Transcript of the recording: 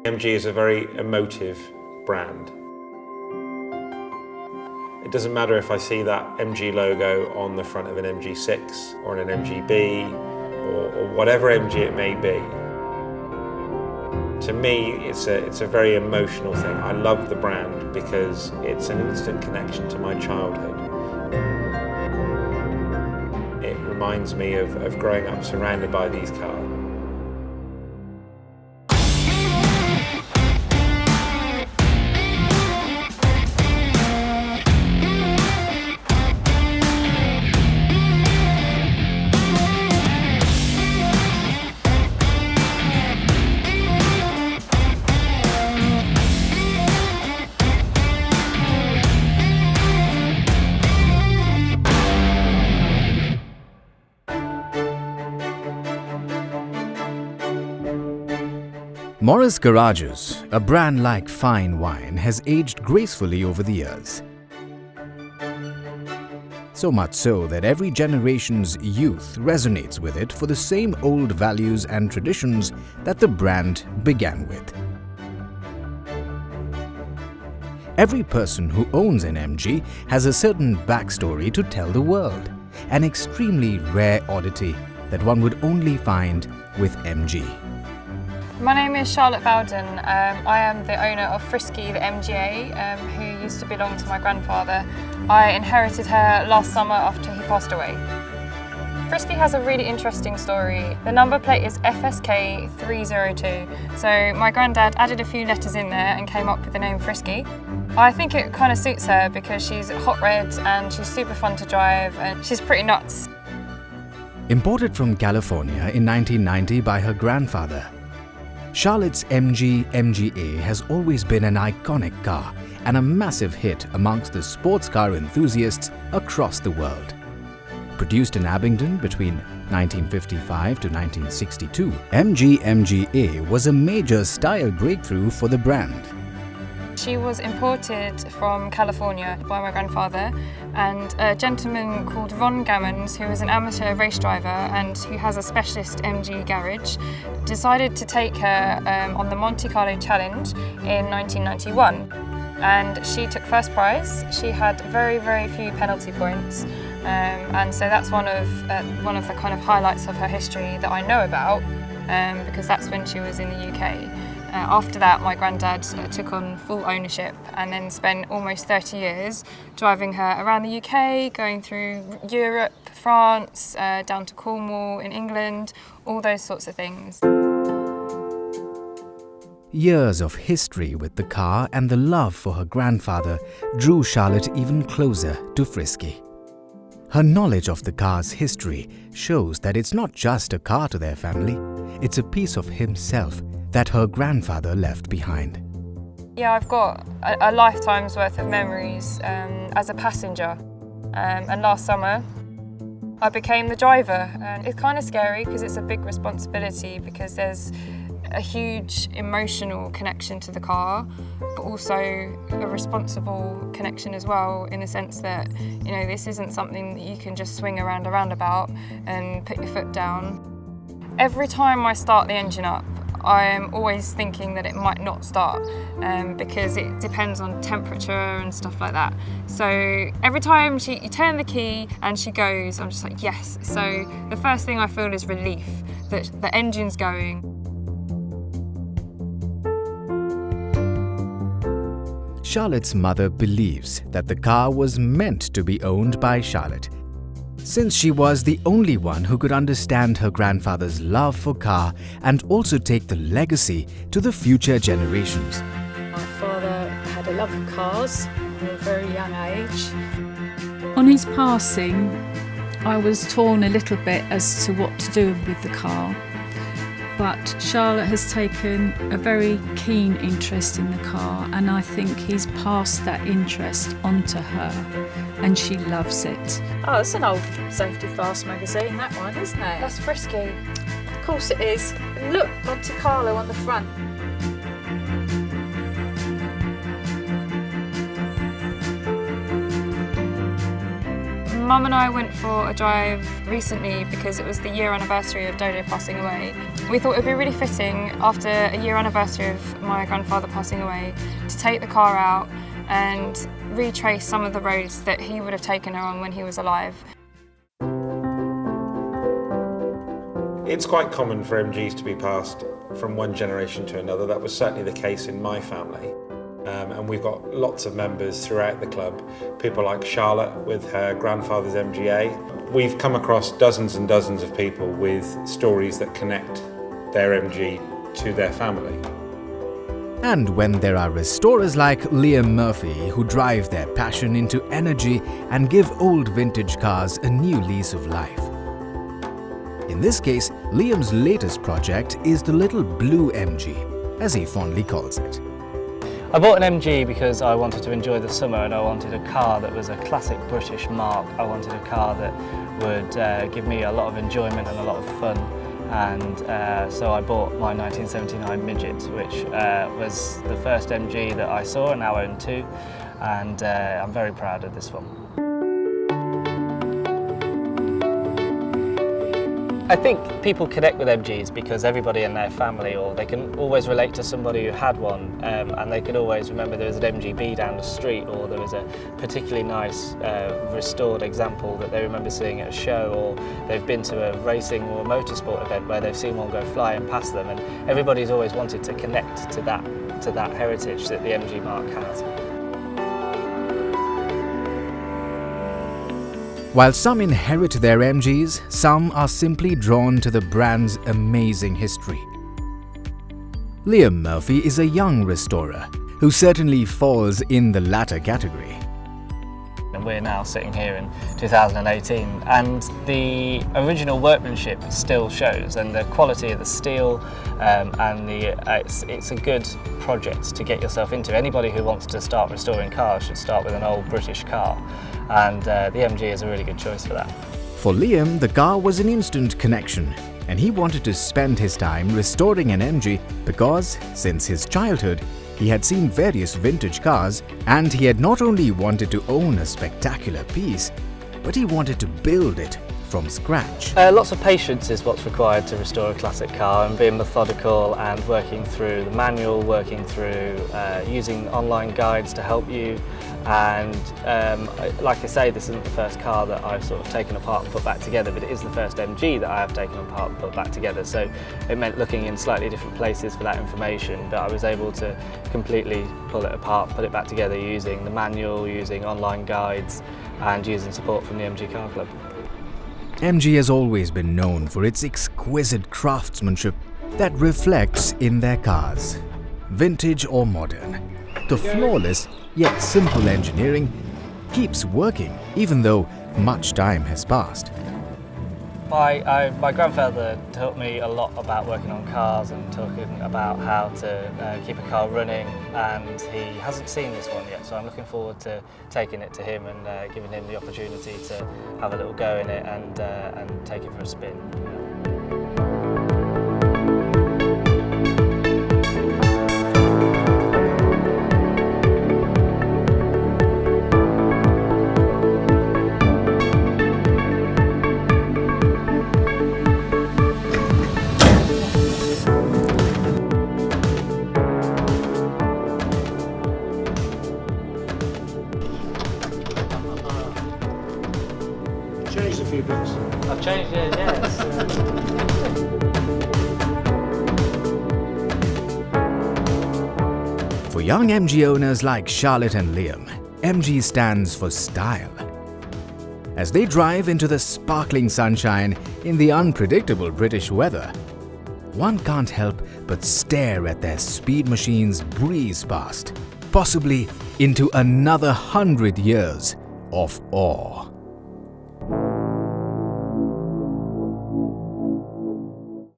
MG is a very emotive brand. It doesn't matter if I see that MG logo on the front of an MG6 or an MGB or whatever MG it may be. To me, it's a very emotional thing. I love the brand because it's an instant connection to my childhood. It reminds me of growing up surrounded by these cars. Morris Garages, a brand like fine wine, has aged gracefully over the years. So much so that every generation's youth resonates with it for the same old values and traditions that the brand began with. Every person who owns an MG has a certain backstory to tell the world, an extremely rare oddity that one would only find with MG. My name is Charlotte Bowden. I am the owner of Frisky, the MGA, who used to belong to my grandfather. I inherited her last summer after he passed away. Frisky has a really interesting story. The number plate is FSK 302. So my granddad added a few letters in there and came up with the name Frisky. I think it kind of suits her because she's hot red and she's super fun to drive and she's pretty nuts. Imported from California in 1990 by her grandfather, Charlotte's MG MGA has always been an iconic car and a massive hit amongst the sports car enthusiasts across the world. Produced in Abingdon between 1955 to 1962, MG MGA was a major style breakthrough for the brand. She was imported from California by my grandfather, and a gentleman called Ron Gammons, who is an amateur race driver and who has a specialist MG garage, decided to take her on the Monte Carlo Challenge in 1991. And she took first prize. She had very, very few penalty points, and so that's one of the kind of highlights of her history that I know about, because that's when she was in the UK. After that, my granddad took on full ownership and then spent almost 30 years driving her around the UK, going through Europe, France, down to Cornwall in England, all those sorts of things. Years of history with the car and the love for her grandfather drew Charlotte even closer to Frisky. Her knowledge of the car's history shows that it's not just a car to their family, it's a piece of himself that her grandfather left behind. Yeah, I've got a lifetime's worth of memories as a passenger. And last summer, I became the driver. And it's kind of scary because it's a big responsibility because there's a huge emotional connection to the car, but also a responsible connection as well, in the sense that, you know, this isn't something that you can just swing around a roundabout and put your foot down. Every time I start the engine up, I'm always thinking that it might not start because it depends on temperature and stuff like that. So every time you turn the key and she goes, I'm just like, yes. So the first thing I feel is relief that the engine's going. Charlotte's mother believes that the car was meant to be owned by Charlotte, since she was the only one who could understand her grandfather's love for car and also take the legacy to the future generations. My father had a love of cars at a very young age. On his passing, I was torn a little bit as to what to do with the car. But Charlotte has taken a very keen interest in the car, and I think he's passed that interest onto her, and she loves it. Oh, it's an old Safety Fast magazine, that one, isn't it? That's Frisky. Of course it is. Look, Monte Carlo on the front. Mum and I went for a drive recently because it was the year anniversary of Dodo passing away. We thought it would be really fitting after a year anniversary of my grandfather passing away to take the car out and retrace some of the roads that he would have taken her on when he was alive. It's quite common for MGs to be passed from one generation to another. That was certainly the case in my family. And we've got lots of members throughout the club, people like Charlotte with her grandfather's MGA. We've come across dozens and dozens of people with stories that connect their MG to their family. And when there are restorers like Liam Murphy who drive their passion into energy and give old vintage cars a new lease of life. In this case, Liam's latest project is the little blue MG, as he fondly calls it. I bought an MG because I wanted to enjoy the summer and I wanted a car that was a classic British mark. I wanted a car that would give me a lot of enjoyment and a lot of fun. And so I bought my 1979 Midget, which was the first MG that I saw and now own two. And I'm very proud of this one. I think people connect with MGs because everybody in their family, or they can always relate to somebody who had one, and they can always remember there was an MGB down the street, or there was a particularly nice restored example that they remember seeing at a show, or they've been to a racing or a motorsport event where they've seen one go flying past them, and everybody's always wanted to connect to that heritage that the MG mark has. While some inherit their MGs, some are simply drawn to the brand's amazing history. Liam Murphy is a young restorer who certainly falls in the latter category. And we're now sitting here in 2018 and the original workmanship still shows, and the quality of the steel and it's a good project to get yourself into. Anybody who wants to start restoring cars should start with an old British car, and the MG is a really good choice for that. For Liam, the car was an instant connection, and he wanted to spend his time restoring an MG because, since his childhood, he had seen various vintage cars, and he had not only wanted to own a spectacular piece, but he wanted to build it from scratch. Lots of patience is what's required to restore a classic car, and being methodical and working through the manual, working through using online guides to help you. And like I say, this isn't the first car that I've sort of taken apart and put back together, but it is the first MG that I have taken apart and put back together. So it meant looking in slightly different places for that information, but I was able to completely pull it apart, put it back together using the manual, using online guides, and using support from the MG Car Club. MG has always been known for its exquisite craftsmanship that reflects in their cars, vintage or modern. The flawless yet simple engineering keeps working even though much time has passed. My grandfather taught me a lot about working on cars and talking about how to keep a car running, and he hasn't seen this one yet, so I'm looking forward to taking it to him and giving him the opportunity to have a little go in it and take it for a spin. Changed a few bits. I've changed it, yes. For young MG owners like Charlotte and Liam, MG stands for style. As they drive into the sparkling sunshine in the unpredictable British weather, one can't help but stare at their speed machines breeze past, possibly into another 100 years of awe.